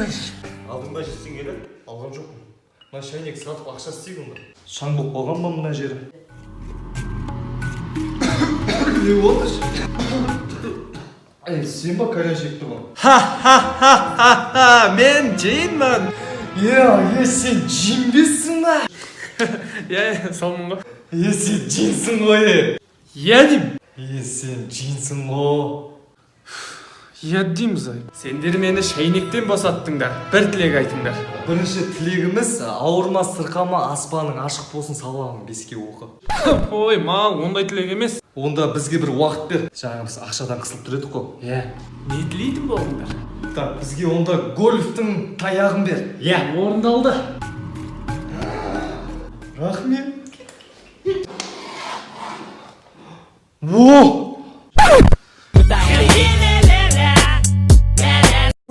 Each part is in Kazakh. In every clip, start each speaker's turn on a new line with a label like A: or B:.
A: Алдыңда жетсең келе, алған жоқпын. Мына шайнек сатып ақша істейік онда.
B: Шаң болып қалған ба мына жері? Не болды? Сен ба кәрі жеп тұрған?
A: Ха-ха-ха-ха-ха! Мен жейінмін!
B: Сен жинбессің ба?
A: Салмын ба?
B: Сен жинсің ғой.
A: Дейм!
B: Сен жинсің ғой.
A: Дейміз ай. Сендер мені шайнектен босаттыңдар. Бір тілек айтыңдар.
B: Бірінші тілегіміз ауырма сырқама аспаның ашық болсын саламын беске оқы.
A: Ой, мал, ондай тілек емес.
B: Онда бізге бір уақыт бер. Жаңа біз ақшадан қысылып тұр едік қой.
A: Не тілейтін болдыңдар?
B: Бізге онда гольфтің таяғын бер.
A: Орындалды.
B: Рахмет. Во!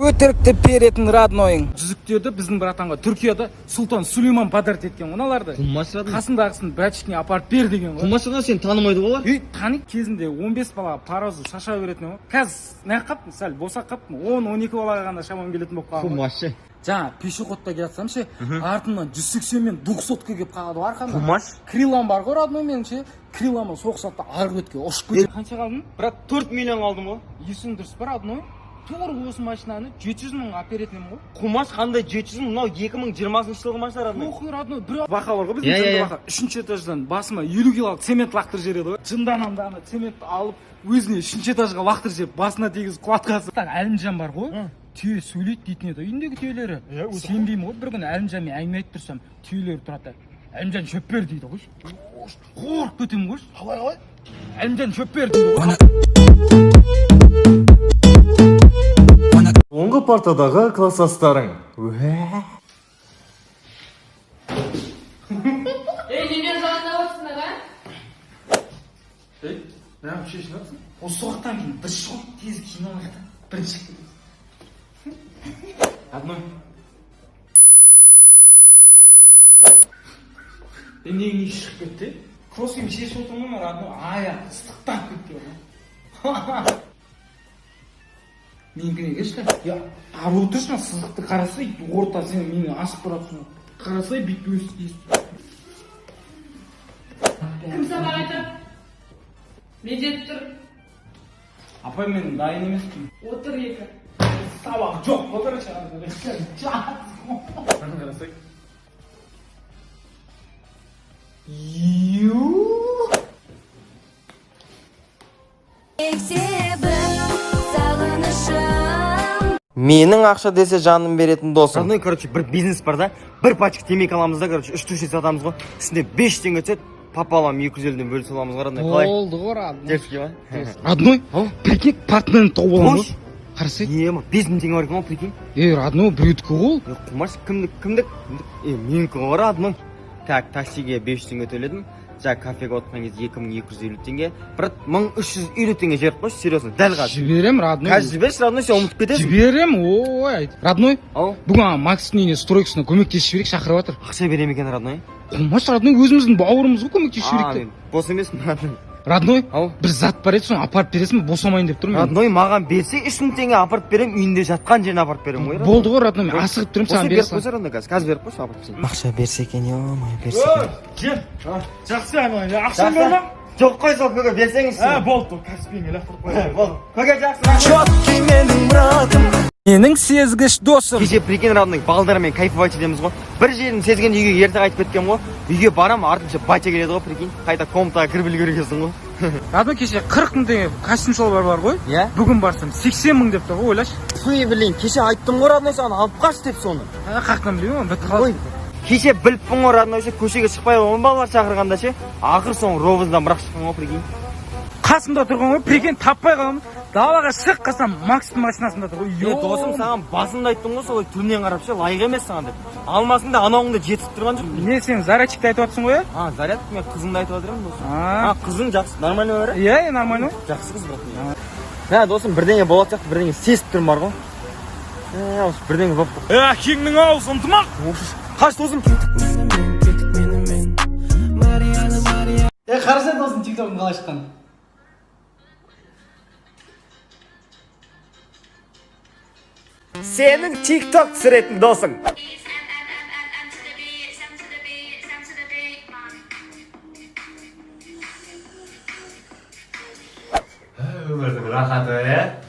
C: Өтірікті беретін роднойың. Жүзіктерді біздің братанға Түркияда Сұлтан Сүлейман подарит еткен оналарды. Қасындағысын братчикіне апарып бер деген ғой.
D: Құмашына сен танымайды олар?
C: Тани кезінде 15 бала паразу шаша беретін ғой. Қазір не қаптың, сәл босақ қаптың. 10-12 балаға ғана шамам келетін болып қалған.
D: Құмашы.
C: Жаңа пешеходта келатсам ше, артынан 180 мен 200-қа келіп қалады арқамда.
D: Құмаш?
C: Крилам бар ғой родной меніңше. Криламы соқсатта арғы бетке ұшып кетеді. Қанша қалдың?
D: Брат 4 миллион алдым ғой.
C: Есің дұрыс бар родной? Тур осы машинаны 700 мың оперетінем ғой.
D: Құмаш қандай 700 мың? Мынау 2020 жылғы машина родной.
C: Охуй родной, бір бақа бар ғой біздің бақа. Үшінші этаждан басыма 50 килолық цемент лақтырып жібереді ғой. Жынданамды ана цементті алып өзіне үшінші этажға лақтырып жіберіп басына тегізіп құлатқасы. Әлімжан бар ғой. Түйе сөйлейді дейтін еді үйіндегі түйелері. Сенбеймін ғой, бір күні Әлімжанмен әңгіме айтып тұрсам түйелері тұрады. Әлімжан шөп бер дейді ғой. Қорқып кетемін ғой. Қалай? Әлімжан шөп бер дейді ғой.
B: Оңғы партадағы класстастарың.
E: Немен жағында отырсыңдар, а?
C: Ne yapıyorsun? O sokaktan gidin. Bir şok tez kinolarda. Bir çık. Adno. Ben ne iş çıktı? Cross'un bir şey sorduğum var Adno. Ayak ıslıktan gitti ona. Meninkine geçti. Ya abi otursun sızıktı karası orta sen meni asıp bıraksın. Karası bitti üstü.
E: Kim sabah айтып? Не деп тұр?
C: Апай мен дайын емеспін.
E: Отыр екі.
C: Сабақ жоқ, отыр шығады.
A: Қарасай.
D: Менің ақша десе жаным беретін досым. Родной, короче, бір бизнес бар да. Бір пачка темекі аламыз да, короче, 3 туши сатамыз ғой. Үстінде 5 теңге түседі. Пополам 250-ден бөліс аламыз ғой, Родной. Қалай?
C: Болды ғой, Родной.
D: Дерске ма?
C: Родной, прикинь, партнерін тауып аламын ғой. Қарасай.
D: 5000 теңге бар екен ғой, прикинь.
C: Родной, біреудікі ғой.
D: Құмаш, кімдік? Менікі ғой, Родной. Так, таксиге 500 теңге төледім. Жаңа кафеге отырған кезде 2250 теңге. Брат, 1350 теңге жіберіп қойшы, серьезно, дәл қазір.
C: Жіберем, Родной.
D: Қазір жіберші, Родной, сен ұмытып кетесің.
C: Жіберем, ой. Родной, бүгін Макстың үйіне стройкасына көмектесіп жіберейік, шақырып жатыр.
D: Ақша берем екен, Родной.
C: Құмаш, Родной, өзіміздің бауырымыз ғой, көмектесіп жіберейік.
D: Бос емеспін, Родной.
C: Родной, бір зат бар еді, соны апарып бересің, босамайын деп тұрмын.
D: Родной, маған берсе 3000 теңге апарып берем, үйінде жатқан жеріне апарып берем ғой.
C: Болды ғой, Родной, мен асығып тұрмын, саған бересің.
D: Осы беріп қойса, қазір беріп қойшы, апарып берсең. Ақша берсе екен, ё-май, берсе екен.
C: Жақсы, ақшам бар ма?
D: Жоқ қой, сол көке берсеңізші.
C: Болды, кәсіппен лақтырып қой.
D: Болды. Көке жақсы.
C: Менің сезгіш досым.
D: Кеше прикинь, Родной, балдармен кайфовать етеміз ғой. Бір жерін сезген үйге ерте қайтып кеткем ғой. Үйге барам, артынша батя келеді ғой, прикинь. Қайта комнатаға кіріп үлгергенсің ғой.
C: Родной, кеше 40 мың теңге костюм шалбар бар ғой. Бүгін барсам 80 мың деп тұр ғой, ойлашы.
D: Фуй, блин, кеше айттым ғой, Родной, саған алып қаш деп соны.
C: Қақтан білемін, бітіп қалды.
D: Кеше біліппін ғой, Родной, көшеге шықпай ғой, балалар шақырғанда ше. Ақыр соң ровыздан бірақ шыққан ғой, прикинь.
C: Қасымда тұрған ғой, прикинь, таппай қаламын. Далаға шығып қалсам Макстың машинасында тұр ғой.
D: Досым, саған басында айттым ғой, солай түрінен қарап ше, лайық емес саған деп. Алмасың да анауыңда жетіп тұрған жоқ.
C: Не, сен зарядчикті айтып жатсың ғой,
D: заряд, мен қызыңды айтып жатырмын, досым. Қызың жақсы, нормально бар?
C: Иә, нормально.
D: Жақсы қыз, брат. Досым, бірдеңе болады сияқты, бірдеңе сезіп тұрмын бар ғой. Осы бірдеңе болып қой.
C: Кеңнің ауыз ынтымақ.
D: Қаш, досым.
C: Қарасай досым, тиктоктың қалай шыққан?
D: Senin TikTok süretin dostun.
B: Өмірдің рахаты, ә?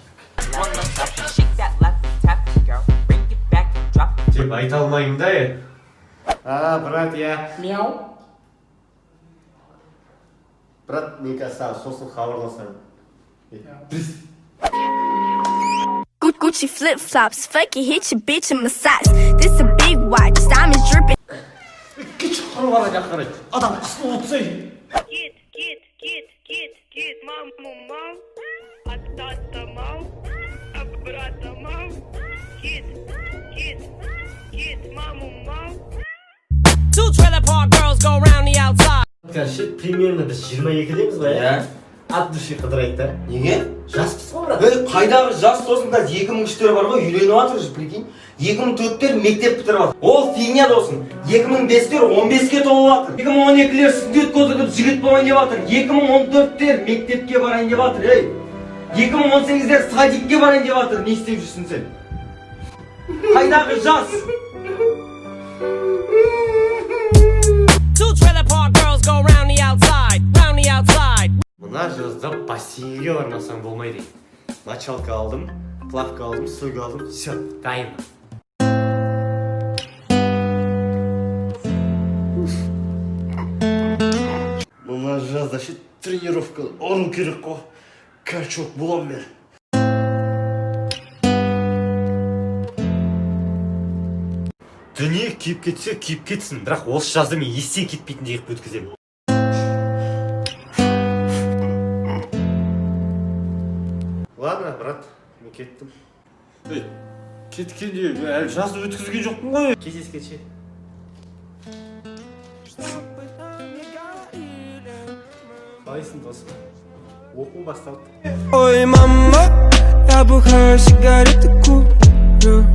B: Деп айта алмаймын да,
F: брат, я...
E: Мяу.
F: Брат, мне кажется, сосын хабарласам.
G: Gucci flip flops, fuck it, hit your bitch in my socks. This a big watch, diamonds dripping.
F: Адам қысылып отырсай.
H: Кит, маму, мам, ата мам, брата мам, кит, маму, мам.
I: Two trailer park girls go round the outside.
F: Кәші, примерно біз 22-деміз ба,
D: Иә.
F: Ат дұрши қыдырайық та.
D: Неге?
F: Жаспыз ғой, брат.
D: Қайдағы жас досым, қазір 2003-тер бар ғой, үйленіп жатыр, прикинь. 2004-тер мектеп бітіріп жатыр. Ол фигня досым. 2005-тер 15-ке толып жатыр. 2012-лер студент көтігіп жігіт болайын деп жатыр. 2014-тер мектепке барайын деп жатыр, ей. 2018-лер садикке барайын деп жатыр. Не істеп жүрсің сен? Қайдағы жас?
I: Two trailer park girls go round the outside, round the outside.
F: Мына жазда бассейнге бармасаң болмайды. Началка алдым, плавка алдым, суга алдым, все, дайын. Мына жазда ше тренировка орын керек қой. Качок болам мен. Дүние киіп кетсе, киіп кетсін, бірақ осы жазда мен естен кетпейтіндей қып өткіземін. Ладно, брат, мен кеттім.
C: Кеткенде әлі жазды өткізген жоқпын ғой.
F: Кездескенше. Қалайсың досым? Оқу басталды.
J: Ой, мама, я бухаю сигареты, курю.